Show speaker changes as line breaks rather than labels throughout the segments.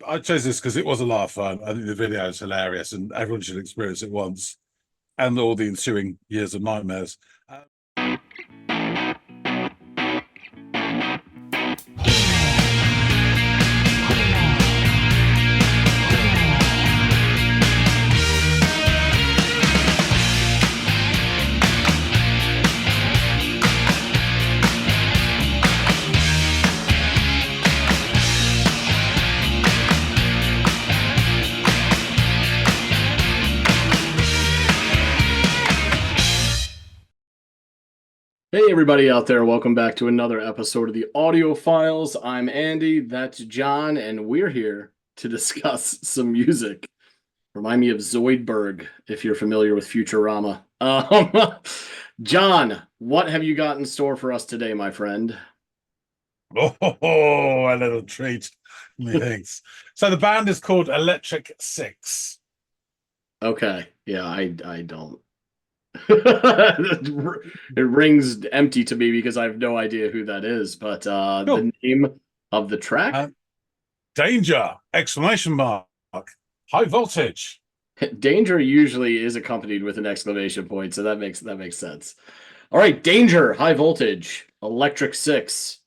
I chose this because it was a lot of fun. I think the video is hilarious and everyone should experience it once and all the ensuing years of nightmares. Uh,
Hey, everybody out there, welcome back to another episode of the Audiophiles. I'm Andy, that's John, and we're here to discuss some music. Remind me of Zoidberg, if you're familiar with Futurama. John, what have you got in store for us today, my friend?
a little treat, methinks. So the band is called Electric Six.
Okay, yeah, I don't. It rings empty to me because I have no idea who that is, but
Cool.
the name of the track?
Uh, Danger! Exclamation mark. High voltage.
Danger usually is accompanied with an exclamation point, so that makes sense. All right, danger, high voltage, electric six.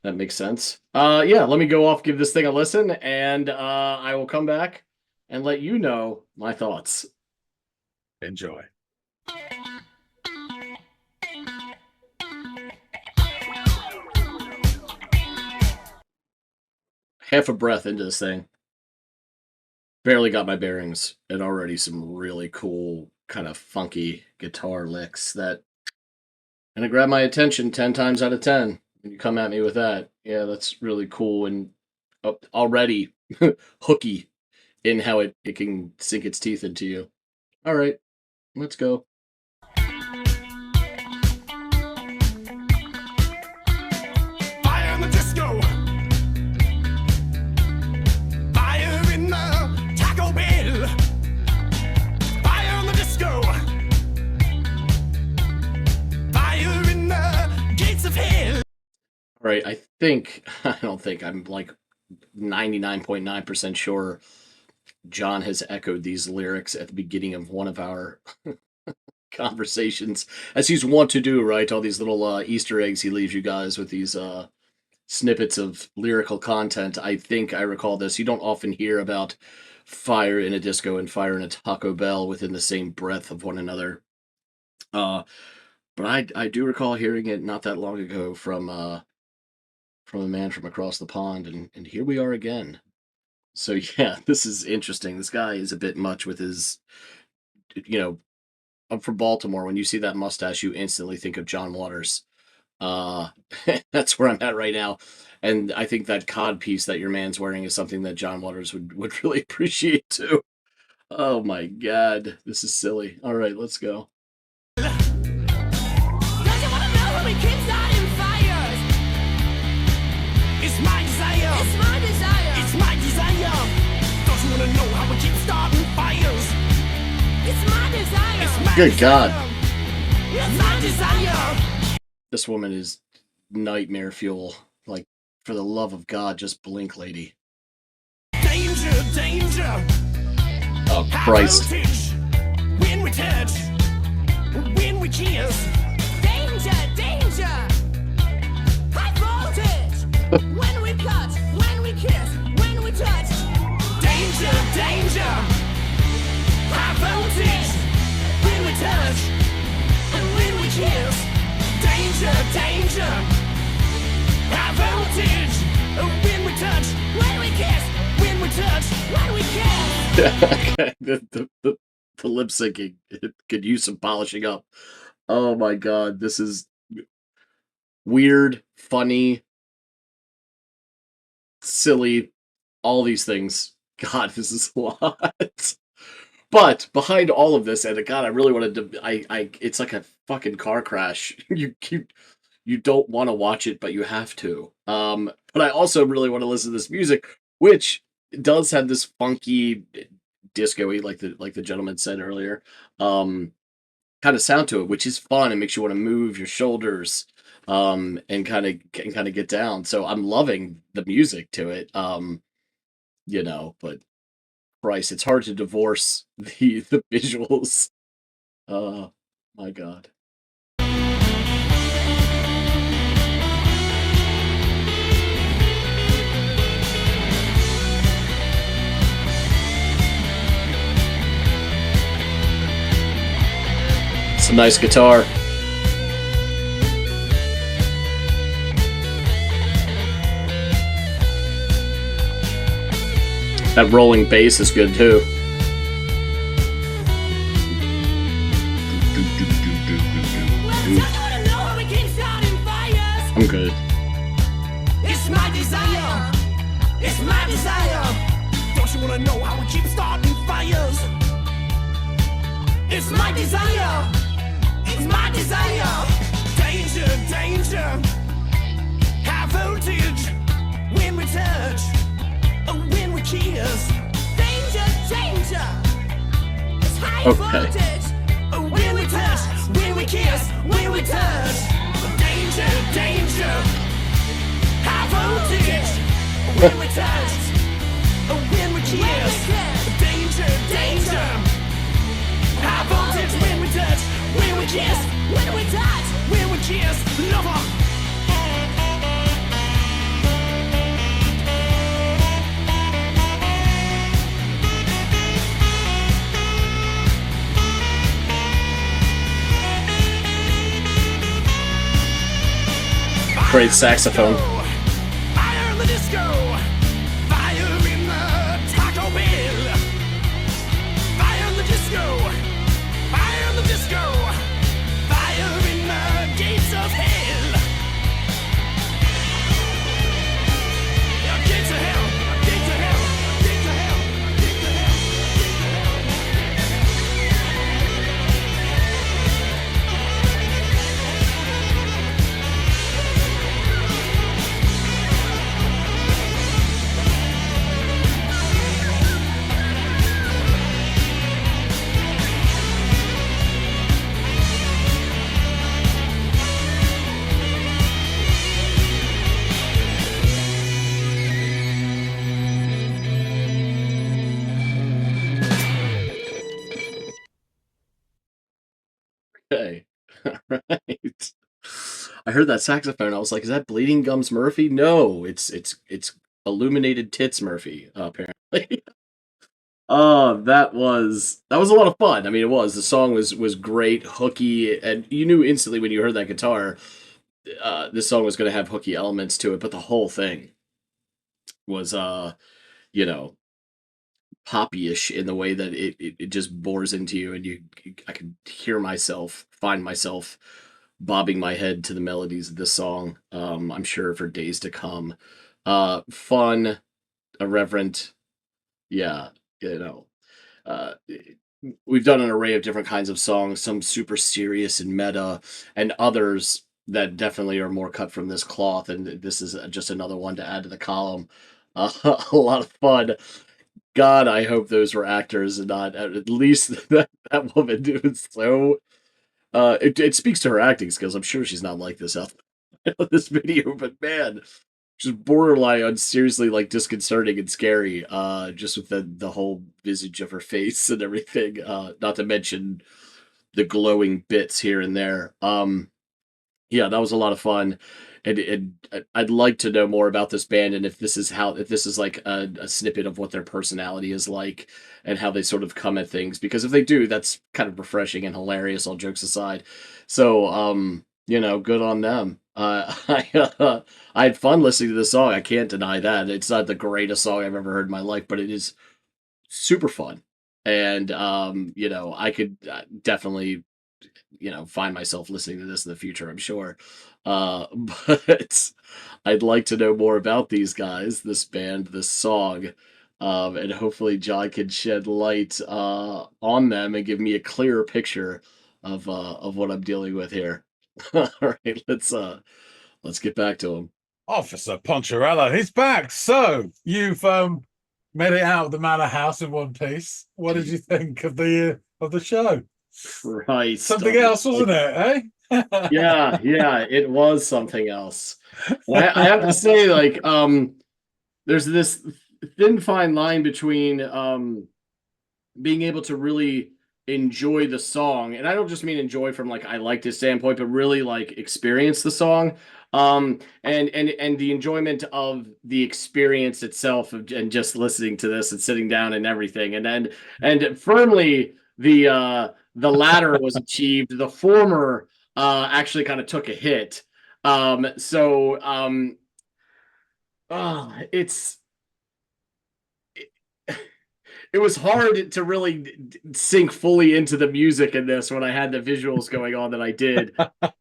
That makes sense. Yeah, let me go off, give this thing a listen, and I will come back and let you know my thoughts.
Enjoy.
Half a breath into this thing. Barely got my bearings, and already some really cool, kind of funky guitar licks that and it grabbed my attention 10 times out of 10 when you come at me with that. Yeah, that's really cool and already hooky in how it can sink its teeth into you. All right, let's go.
Fire in the disco. Fire in the Taco Bell. Fire in the disco. Fire in the gates of hell.
All right, I don't think, I'm like 99.9% sure John has echoed these lyrics at the beginning of one of our conversations, as he's wont to do, right? All these little Easter eggs he leaves you guys with these snippets of lyrical content. I think I recall this. You don't often hear about fire in a disco and fire in a Taco Bell within the same breath of one another. Uh, but I do recall hearing it not that long ago from a man from across the pond, and here we are again. So yeah, this is interesting. This guy is a bit much with his, you know, I'm from Baltimore. When you see that mustache, you instantly think of John Waters. Uh, that's where I'm at right now. And I think that cod piece that your man's wearing is something that John Waters would really appreciate too. Oh my God, this is silly. All right, let's go.
Does you wanna know how we keep starting fires? It's my desire. It's my desire. It's my desire. Don't you wanna know how we keep starting fires? It's my desire. It's my
Good God.
It's my desire.
This woman is nightmare fuel. Like, for the love of God, just blink, lady.
Danger, danger.
Oh,
High
Christ.
voltage. When we touch, when we kiss. Danger, danger. High voltage. When we touch, when we kiss, when we touch. Danger, danger. High voltage. When we touch, and when we kiss. Danger, danger. High voltage. When we touch, when we kiss, when we touch, when we kiss.
Okay, the lip syncing it could use some polishing up. Oh my God, this is weird, funny, silly, all these things. God, this is a lot. But behind all of this, and God, I really wanted to. It's like a fucking car crash. You don't want to watch it, but you have to. But I also really want to listen to this music, which does have this funky disco-y, like the gentleman said earlier, kind of sound to it, which is fun and makes you want to move your shoulders, and kind of get down. So I'm loving the music to it. but Christ, it's hard to divorce the visuals. My God. It's a nice guitar. That rolling bass is good too. I'm good.
It's my desire. It's my desire. Don't you wanna know how we keep starting fires? It's my desire. It's my desire. Danger, danger. High voltage. When we touch. When we kiss. Danger, danger. It's high voltage. When we touch. When we kiss. When we touch. Danger, danger. High voltage. When we touch. When we kiss. Danger, danger. High voltage. When we touch. When we kiss. When we touch. When we kiss. Lover.
Great saxophone.
Fire in the disco. Fire in the Taco Bell. Fire in the disco. Fire in the disco. Fire in the gates of hell. Yeah, gates of hell. Gates of hell. Gates of hell. Gates of hell.
Okay. Alright. I heard that saxophone. I was like, is that Bleeding Gums Murphy? No, it's Illuminated Tits Murphy, apparently. That was a lot of fun. I mean, it was. The song was great, hooky, and you knew instantly when you heard that guitar, this song was going to have hooky elements to it, but the whole thing was, poppy-ish in the way that it just bores into you, and I could find myself bobbing my head to the melodies of this song. I'm sure for days to come. Fun, irreverent, yeah, uh, we've done an array of different kinds of songs, some super serious and meta, and others that definitely are more cut from this cloth. And this is just another one to add to the column. A lot of fun. God, I hope those were actors and not at least that woman was so. It speaks to her acting skills. I'm sure she's not like this out this video, but man, just borderline on seriously like disconcerting and scary. Just with the whole visage of her face and everything. Not to mention the glowing bits here and there. Yeah, that was a lot of fun, and I'd like to know more about this band and if this is like a snippet of what their personality is like and how they sort of come at things. Because if they do, that's kind of refreshing and hilarious. All jokes aside, so good on them. I had fun listening to this song. I can't deny that it's not the greatest song I've ever heard in my life, but it is super fun, and I could definitely find myself listening to this in the future, I'm sure. But I'd like to know more about these guys, this band, this song, and hopefully John can shed light on them and give me a clearer picture of what I'm dealing with here. All right, let's get back to him.
Officer Poncherella, he's back. So you've made it out of the manor house in one piece. What did you think of the show?
Right.
Something else, wasn't it? Eh?
Yeah, it was something else. And I have to say, like, there's this thin fine line between being able to really enjoy the song, and I don't just mean enjoy from like I liked his standpoint, but really like experience the song, and the enjoyment of the experience itself of, and just listening to this and sitting down and everything, and firmly the latter was achieved. The former actually kind of took a hit. So it's it was hard to really sink fully into the music in this when I had the visuals going on that I did.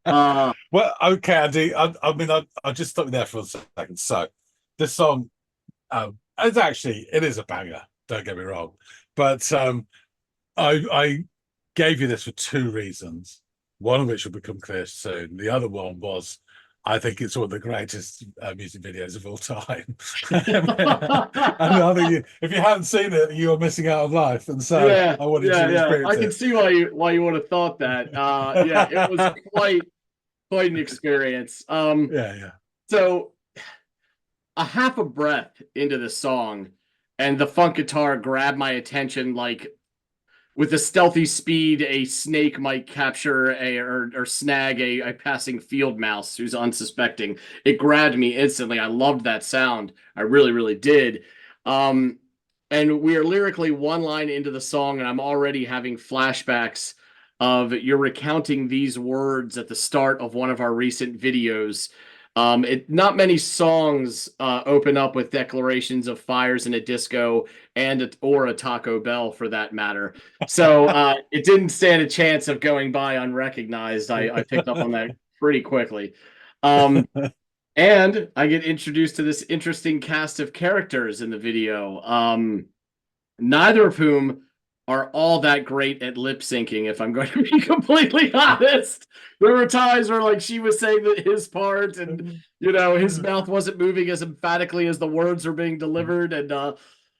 Well, okay, Andy. I mean, I just stop you there for a second. So, this song, it is a banger. Don't get me wrong, but I gave you this for two reasons. One of which will become clear soon. The other one was, I think it's one of the greatest music videos of all time. And I think if you haven't seen it, you're missing out on life. And so
Yeah,
I wanted
yeah,
to
yeah.
experience
I can
it.
see why you would have thought that. Yeah, it was quite an experience.
Yeah, yeah.
So a half a breath into the song, and the funk guitar grabbed my attention like with the stealthy speed a snake might capture or snag a passing field mouse who's unsuspecting. It grabbed me instantly. I loved that sound. I really, really did. Um, and we are lyrically one line into the song, and I'm already having flashbacks of you're recounting these words at the start of one of our recent videos. Not many songs open up with declarations of fires in a disco or a Taco Bell for that matter. So it didn't stand a chance of going by unrecognized. I picked up on that pretty quickly. Um, and I get introduced to this interesting cast of characters in the video, neither of whom are all that great at lip syncing, if I'm going to be completely honest. There were times where like she was saying that his part and his mouth wasn't moving as emphatically as the words are being delivered. And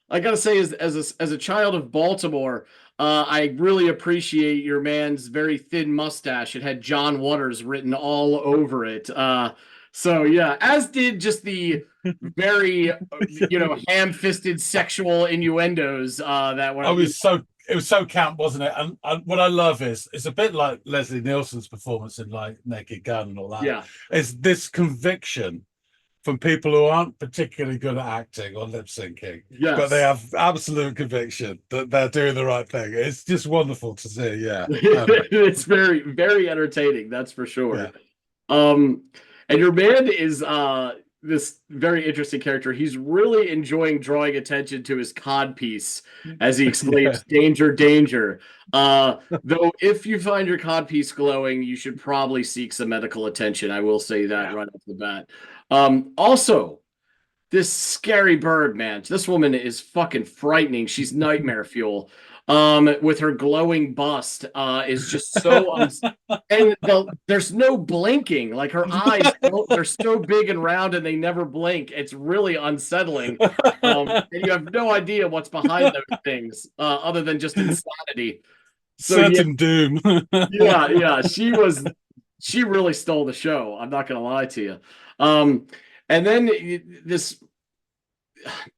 I gotta say, as a child of Baltimore, I really appreciate your man's very thin mustache. It had John Waters written all over it. So yeah, as did just the very ham-fisted sexual innuendos that were.
It was so camp, wasn't it? And what I love is it's a bit like Leslie Nielsen's performance in like Naked Gun and all that.
Yeah,
It's this conviction from people who aren't particularly good at acting or lip syncing,
yes.
but they have absolute conviction that they're doing the right thing. It's just wonderful to see. Yeah,
it's very, very entertaining. That's for sure.
Yeah.
And your man is this very interesting character. He's really enjoying drawing attention to his codpiece as he exclaims, "Danger, danger." Though if you find your codpiece glowing, you should probably seek some medical attention. I will say that right off the bat. Also, this scary bird, man. This woman is fucking frightening. She's nightmare fuel. With her glowing bust, is just so and there's no blinking. Like her eyes, they're so big and round, and they never blink. It's really unsettling. And you have no idea what's behind those things, other than just insanity. So
Certain doom.
yeah, she really stole the show. I'm not gonna lie to you. And then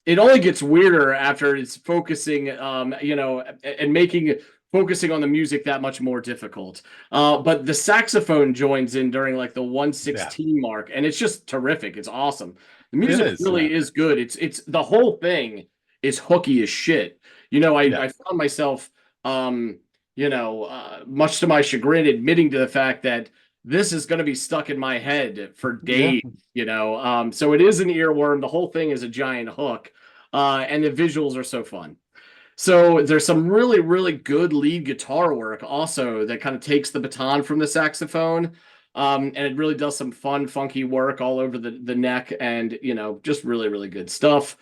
it only gets weirder after it's focusing, and focusing on the music that much more difficult. But the saxophone joins in during like the 116 mark, and it's just terrific. It's awesome. The music really is good. It's the whole thing is hooky as shit. I found myself, much to my chagrin, admitting to the fact that this is going to be stuck in my head for days, so it is an earworm. The whole thing is a giant hook, and the visuals are so fun. So there's some really, really good lead guitar work also that kind of takes the baton from the saxophone, and it really does some fun, funky work all over the neck, and just really, really good stuff.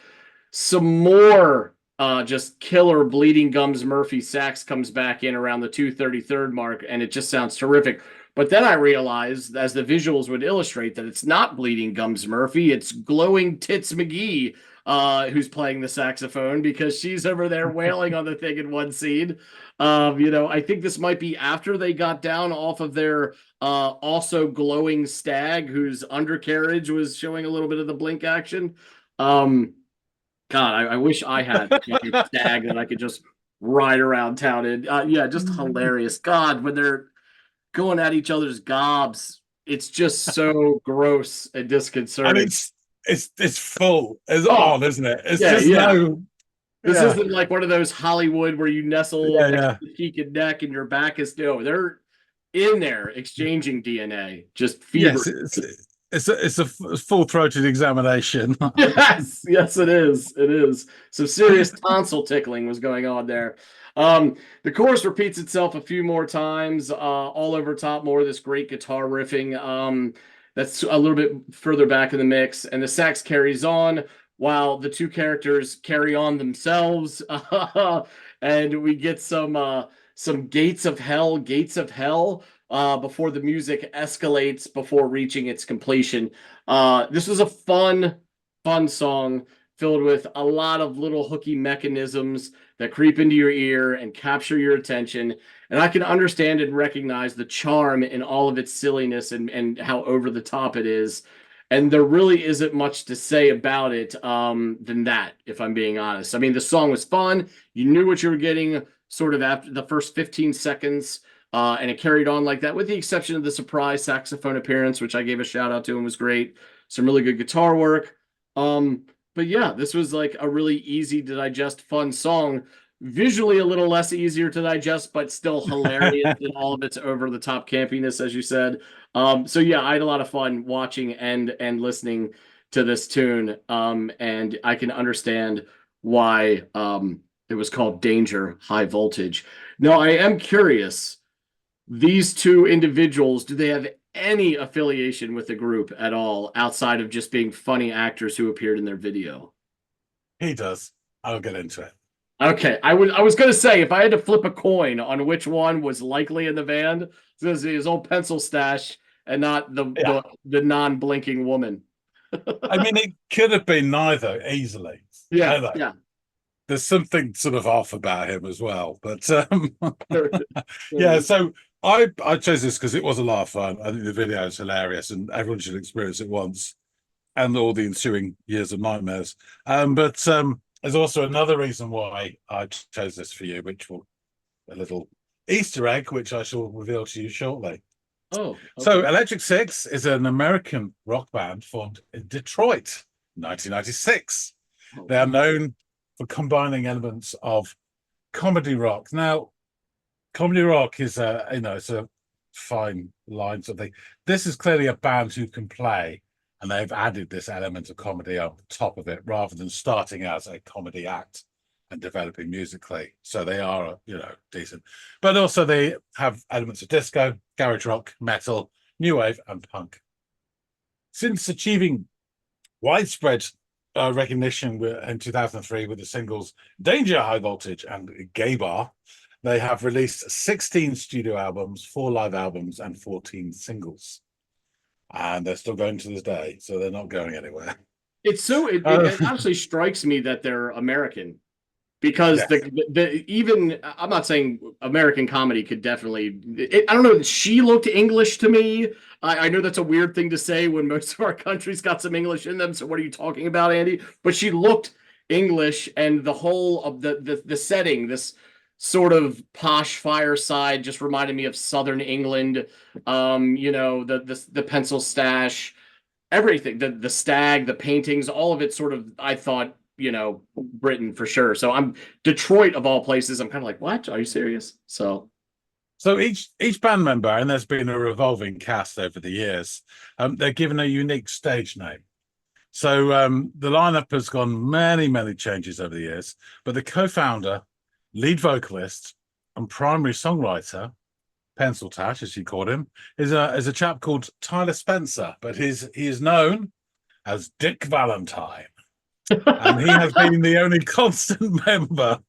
Some more just killer Bleeding Gums Murphy sax comes back in around the 233rd mark, and it just sounds terrific. But then I realized, as the visuals would illustrate, that it's not Bleeding Gums Murphy, it's Glowing Tits McGee, who's playing the saxophone, because she's over there wailing on the thing in one scene. I think this might be after they got down off of their also glowing stag, whose undercarriage was showing a little bit of the blink action. God, I wish I had like a stag that I could just ride around town in. Yeah, just hilarious. God, when they're going at each other's gobs, it's just so gross and
And
disconcerting.
it's full. It's
Oh,
on, isn't it? It's
yeah,
just
yeah.
no.
This
Yeah,
isn't like one of those Hollywood where you nestle
yeah,
next
yeah.
to the cheek and neck and your back is no. They're in there exchanging DNA, just fever.
Yes, it's a full-throated examination.
Yes, yes, it is. It is. Some serious tonsil tickling was going on there. The chorus repeats itself a few more times, all over top, more of this great guitar riffing. That's a little bit further back in the mix, and the sax carries on while the two characters carry on themselves. And we get some gates of hell, before the music escalates before reaching its completion. This was a fun song filled with a lot of little hooky mechanisms that creep into your ear and capture your attention. And I can understand and recognize the charm in all of its silliness and how over the top it is. And there really isn't much to say about it than that, if I'm being honest. I mean, the song was fun. You knew what you were getting sort of after the first 15 seconds. And it carried on like that, with the exception of the surprise saxophone appearance, which I gave a shout out to and was great. Some really good guitar work. But yeah, this was like a really easy to digest, fun song. Visually a little less easier to digest, but still hilarious in all of its over the top campiness, as you said. So yeah, I had a lot of fun watching and listening to this tune. And I can understand why it was called Danger High Voltage. Now, I am curious, these two individuals, do they have any affiliation with the group at all outside of just being funny actors who appeared in their video?
He does. I'll get into it.
Okay, I was gonna say, if I had to flip a coin on which one was likely in the band, it's gonna be his old pencil stash and not
Yeah.
the non-blinking woman.
I mean, it could have been neither easily.
Yeah,
I know.
yeah.
There's something sort of off about him as well. But yeah,
Yeah.
so I chose this because it was a lot of fun. I think the video is hilarious and everyone should experience it once, and all the ensuing years of nightmares. But there's also another reason why I chose this for you, which will a little Easter egg, which I shall reveal to you shortly.
Oh,
So,
okay.
Electric Six is an American rock band formed in Detroit, 1996.
Oh,
They are known for combining elements of comedy rock. Now, comedy rock is it's a fine line sort of thing. This is clearly a band who can play, and they've added this element of comedy on top of it rather than starting as a comedy act and developing musically. So they are, decent. But also they have elements of disco, garage rock, metal, new wave, and punk. Since achieving widespread recognition in 2003 with the singles Danger High Voltage and Gay Bar, they have released 16 studio albums, 4 live albums, and 14 singles. And they're still going to this day, so they're not going anywhere.
It actually strikes me that they're American, because
Yes.
the even, I'm not saying American comedy could definitely, I don't know, she looked English to me. I know that's a weird thing to say when most of our countries got some English in them, so what are you talking about, Andy? But she looked English, and the whole of the setting, this sort of posh fireside, just reminded me of Southern England. The pencil stash, everything, the stag, the paintings, all of it sort of, I thought, Britain for sure. So I'm Detroit of all places. I'm kind of like, what? Are you serious? So
each band member, and there's been a revolving cast over the years, they're given a unique stage name. So the lineup has gone many changes over the years, but the co-founder, lead vocalist, and primary songwriter, Pencil Tash, as he called him, is a chap called Tyler Spencer, but he is known as Dick Valentine. And he has been the only constant member.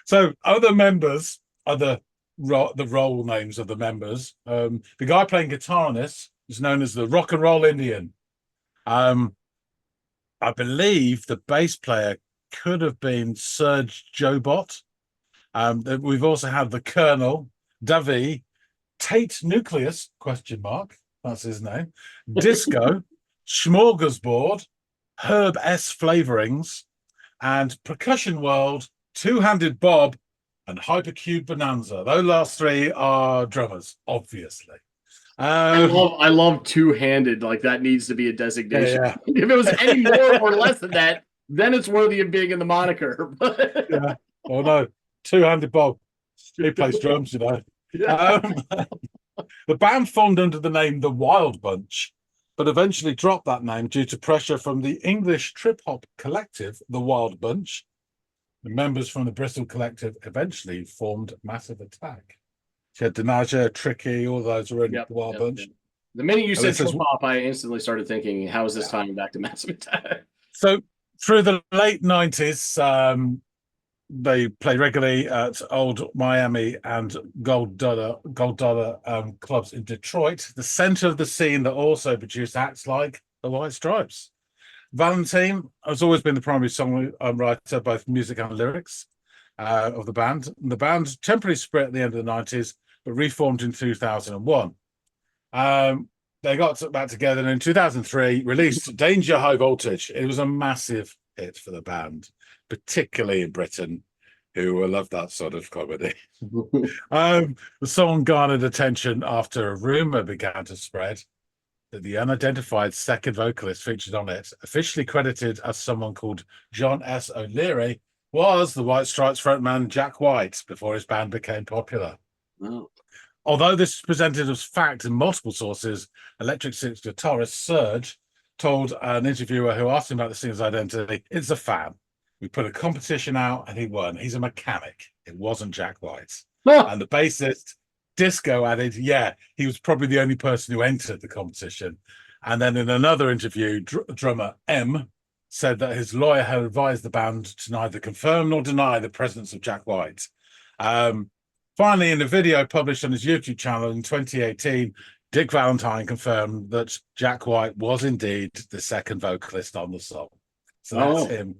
So other members are the role names of the members. The guy playing guitar on this is known as the Rock and Roll Indian. I believe the bass player could have been Serge Jobot. We've also had the Colonel, Davy, Tate Nucleus, ? That's his name. Disco, Smorgasbord, Herb S. Flavorings, and Percussion World, Two-Handed Bob, and Hypercube Bonanza. Those last three are drummers, obviously.
I love two-handed. Like that needs to be a designation.
Yeah.
If it was any more or less than that, then it's worthy of being in the moniker.
Yeah. Oh no, Two-Handed Bob. He plays drums, you know.
Yeah.
The band formed under the name The Wild Bunch, but eventually dropped that name due to pressure from the English trip-hop collective, The Wild Bunch. The members from the Bristol collective eventually formed Massive Attack. She had Denaja, Tricky, all those were in The Wild Bunch.
Yep. The minute you said
this is-
trip-hop, I instantly started thinking, how is this tying back to Massive Attack?
So through the late 90s, they played regularly at Old Miami and Gold Dollar clubs in Detroit, the center of the scene that also produced acts like the White Stripes. Valentine has always been the primary songwriter, both music and lyrics, of the band. The band temporarily split at the end of the 90s, but reformed in 2001. They got back together and in 2003 released Danger High Voltage. It was a massive hit for the band, particularly in Britain, who love that sort of comedy. The song garnered attention after a rumor began to spread that the unidentified second vocalist featured on it, officially credited as someone called John S. O'Leary, was the White Stripes frontman Jack White before his band became popular.
Oh.
Although this is presented as fact in multiple sources, Electric Six guitarist Serge told an interviewer who asked him about the singer's identity, "It's a fan. We put a competition out and he won. He's a mechanic. It wasn't Jack White." And the bassist Disco added, "Yeah, he was probably the only person who entered the competition." And then in another interview, drummer M said that his lawyer had advised the band to neither confirm nor deny the presence of Jack White. Finally, in a video published on his YouTube channel in 2018, Dick Valentine confirmed that Jack White was indeed the second vocalist on the song. So that's him,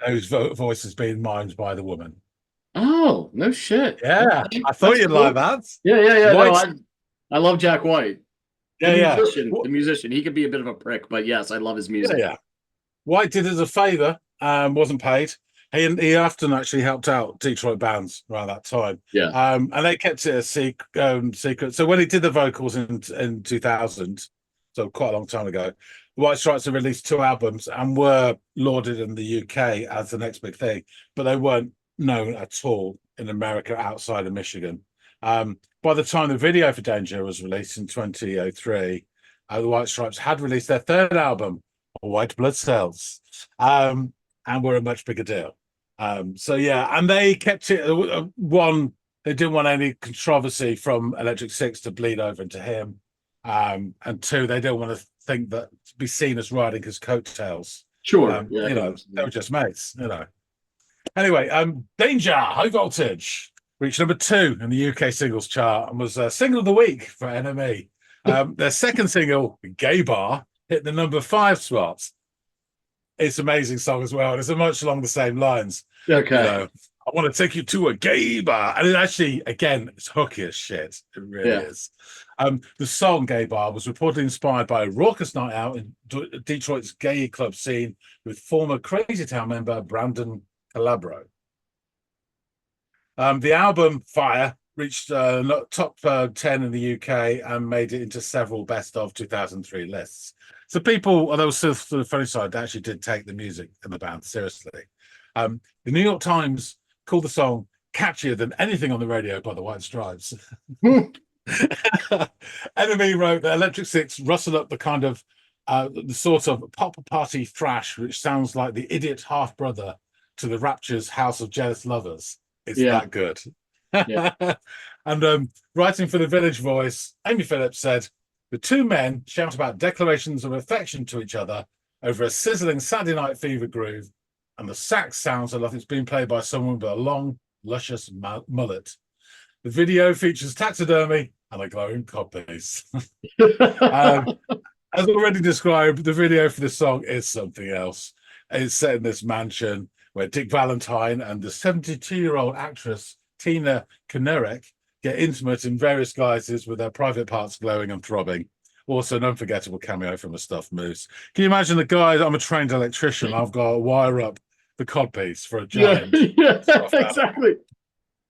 whose voice has been mimed by the woman.
Oh, no shit.
Yeah, I thought you'd like that.
Yeah.
White...
No, I love Jack White.
The
musician. He could be a bit of a prick, but yes, I love his music.
Yeah. White did it as a favor, wasn't paid. He often actually helped out Detroit bands around that time.
Yeah.
And they kept it a secret. So when he did the vocals in 2000, so quite a long time ago, the White Stripes had released 2 albums and were lauded in the UK as the next big thing, but they weren't known at all in America outside of Michigan. By the time the video for Danger was released in 2003, the White Stripes had released their 3rd album, White Blood Cells, and were a much bigger deal. So yeah, and they kept it one. They didn't want any controversy from Electric Six to bleed over into him, and 2, they don't want to think that to be seen as riding his coattails.
Sure,
you know, they were just mates. You know. Anyway, Danger High Voltage reached number 2 in the UK singles chart and was single of the week for NME. Their second single, Gay Bar, hit the number 5 spots. It's an amazing song as well. And it's much along the same lines.
Okay.
You know, I want to take you to a gay bar. And it actually, again, it's hooky as shit. It really is. The song Gay Bar was reportedly inspired by a raucous night out in Detroit's gay club scene with former Crazy Town member Brandon Calabro. The album Fire reached top 10 in the UK and made it into several best of 2003 lists. So people, although to the funny side, they actually did take the music and the band seriously. The New York Times called the song catchier than anything on the radio by the White Stripes. NME wrote that Electric Six rustled up the kind of the sort of pop party thrash, which sounds like the idiot half brother to the Rapture's House of Jealous Lovers. It's that good.
Yeah.
And writing for the Village Voice, Amy Phillips said, "The 2 men shout about declarations of affection to each other over a sizzling Saturday Night Fever groove, and the sax sounds like it's being played by someone with a long, luscious mullet. The video features taxidermy and a glowing codpiece." As already described, the video for the song is something else. It's set in this mansion where Dick Valentine and the 72-year-old actress Tina Konerek get intimate in various guises with their private parts glowing and throbbing. Also, an unforgettable cameo from a stuffed moose. Can you imagine the guy? I'm a trained electrician. I've got to wire up the codpiece for a
Yeah,
giant.
yeah,
stuffed animal.
exactly.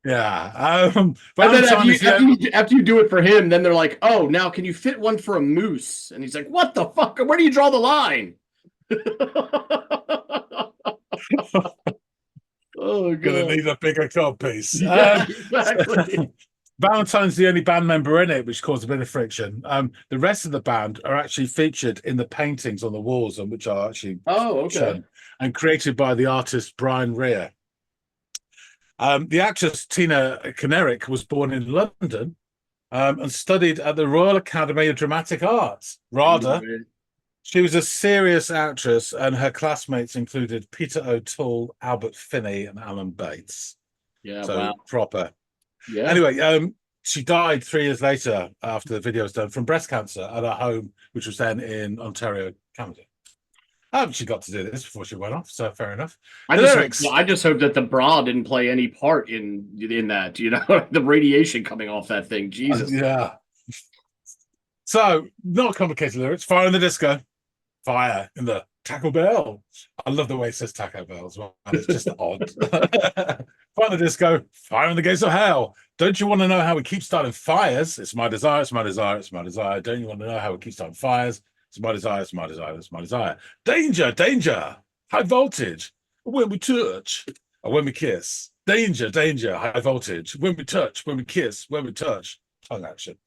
Yeah.
And then after you do it for him, then they're like, "Oh, now can you fit one for a moose?" And he's like, "What the fuck? Where do you draw the line?" Oh
Gonna
god.
need a bigger codpiece.
Yeah, exactly.
Valentine's the only band member in it, which caused a bit of friction. The rest of the band are actually featured in the paintings on the walls, on which are actually
Oh, okay.
shown and created by the artist Brian Rea. The actress Tina Kenerick was born in London and studied at the Royal Academy of Dramatic Arts, RADA. She was a serious actress, and her classmates included Peter O'Toole, Albert Finney, and Alan Bates.
Yeah,
So
wow.
proper.
Yeah.
Anyway, she died 3 years later after the video was done from breast cancer at her home, which was then in Ontario, Canada. She got to do this before she went off, so fair enough.
I just hope that the bra didn't play any part in that, you know, the radiation coming off that thing. Jesus.
Yeah. So, not complicated lyrics. Fire in the disco. Fire in the Taco Bell. I love the way it says Taco Bell as well. It's just odd. Fire in the disco. Fire in the gates of hell. Don't you want to know how we keep starting fires? It's my desire. It's my desire. It's my desire. Don't you want to know how we keep starting fires? It's my desire. It's my desire. It's my desire. Danger, danger. High voltage. When we touch or when we kiss. Danger, danger. High voltage. When we touch, when we kiss, when we touch. Tongue action.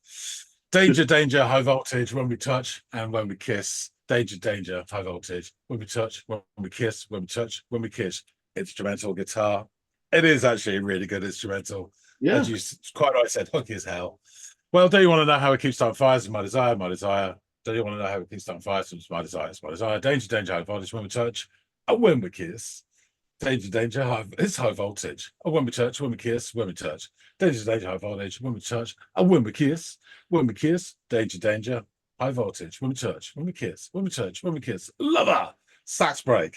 Danger, danger. High voltage. When we touch and when we kiss. Danger, danger, high voltage. When we touch, when we kiss, when we touch, when we kiss. Instrumental guitar. It is actually a really good instrumental.
Yeah.
As you quite right said, hooky as hell. Well, do you want to know how it keeps starting fires? It's my desire, my desire. Do you want to know how it keeps starting fires? It's my desire, it's my desire. Danger, danger, high voltage. When we touch, and when we kiss. Danger, danger, it's high voltage. And when we touch, when we kiss, when we touch. Danger, danger, high voltage. When we touch, and when we kiss, danger, danger. High voltage, when we touch, when we kiss, when we touch, when we kiss. Lover! Sax break.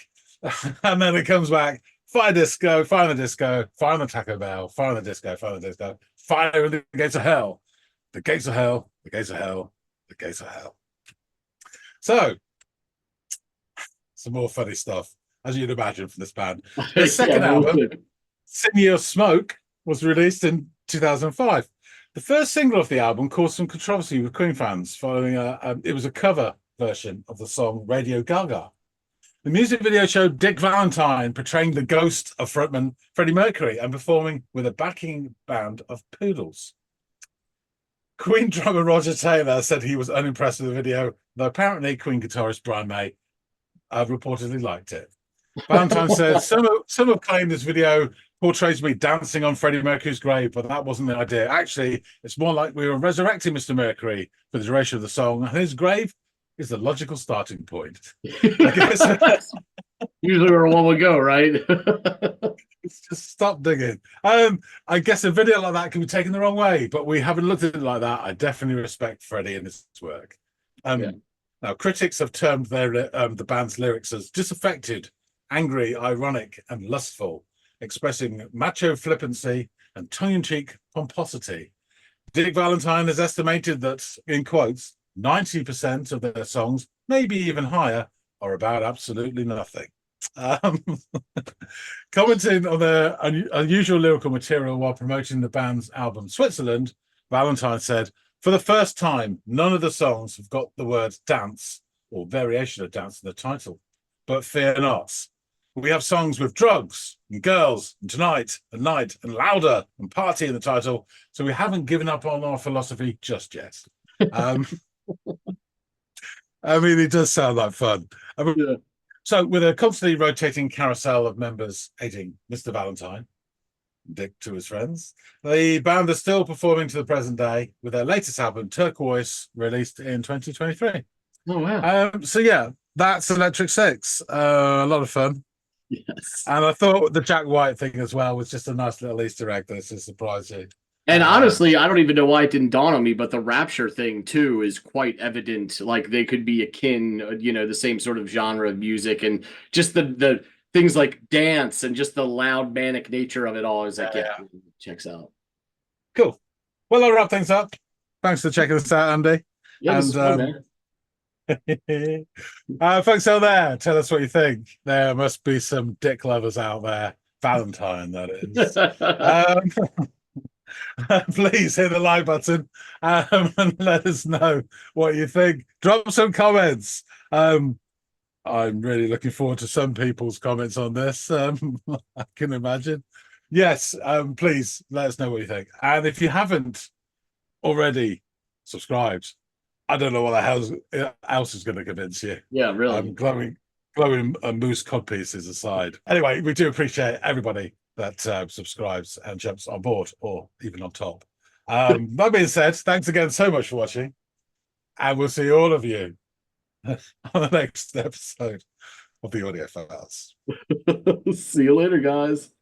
And then it comes back. Fire disco, fire in the disco, fire in the Taco Bell, fire in the disco, fire in the disco, fire in the gates of hell. The gates of hell, the gates of hell, the gates of hell. So, some more funny stuff, as you'd imagine from this band. The second album, Sing Your Smoke, was released in 2005. The first single of the album caused some controversy with Queen fans following it was a cover version of the song Radio Gaga. The music video showed Dick Valentine portraying the ghost of frontman Freddie Mercury and performing with a backing band of poodles. Queen drummer Roger Taylor said he was unimpressed with the video, though apparently Queen guitarist Brian May reportedly liked it. Valentine said, some have claimed this video portrays me dancing on Freddie Mercury's grave, but that wasn't the idea. Actually, it's more like we were resurrecting Mr. Mercury for the duration of the song, and his grave is the logical starting point. I guess.
Usually where one would go, right?
Just stop digging. I guess a video like that can be taken the wrong way, but we haven't looked at it like that. I definitely respect Freddie and his work. Now, critics have termed the band's lyrics as disaffected, angry, ironic, and lustful, expressing macho flippancy and tongue-in-cheek pomposity. Dick Valentine has estimated that, in quotes, 90% of their songs, maybe even higher, are about absolutely nothing. Commenting on their unusual lyrical material while promoting the band's album Switzerland, Valentine said, "For the first time, none of the songs have got the word dance or variation of dance in the title. But fear not. We have songs with drugs and girls and tonight and night and louder and party in the title, so we haven't given up on our philosophy just yet." I mean, it does sound like fun.
Yeah.
So, with a constantly rotating carousel of members aiding Mr. Valentine, Dick to his friends, the band are still performing to the present day, with their latest album, Turquoise, released in 2023.
Oh, wow.
So, yeah, that's Electric Six. A lot of fun.
Yes.
And I thought the Jack White thing as well was just a nice little Easter egg that to surprise you.
And honestly, I don't even know why it didn't dawn on me, but the Rapture thing too is quite evident. Like they could be akin, you know, the same sort of genre of music, and just the things like dance and just the loud manic nature of it all is like, yeah, checks out.
Cool. Well, I'll wrap things up. Thanks for checking us out, Andy.
Yeah,
and
fun, man.
Folks out there, tell us what you think. There must be some dick lovers out there. Valentine, that is. Please hit the like button and let us know what you think. Drop some comments. I'm really looking forward to some people's comments on this. I can imagine. Yes, please let us know what you think. And if you haven't already subscribed, I don't know what the hell else is going to convince you.
Yeah, really.
Glowing moose cod pieces aside. Anyway, we do appreciate everybody that subscribes and jumps on board or even on top. That being said, thanks again so much for watching, and we'll see all of you on the next episode of the Audiophiles.
See you later, guys.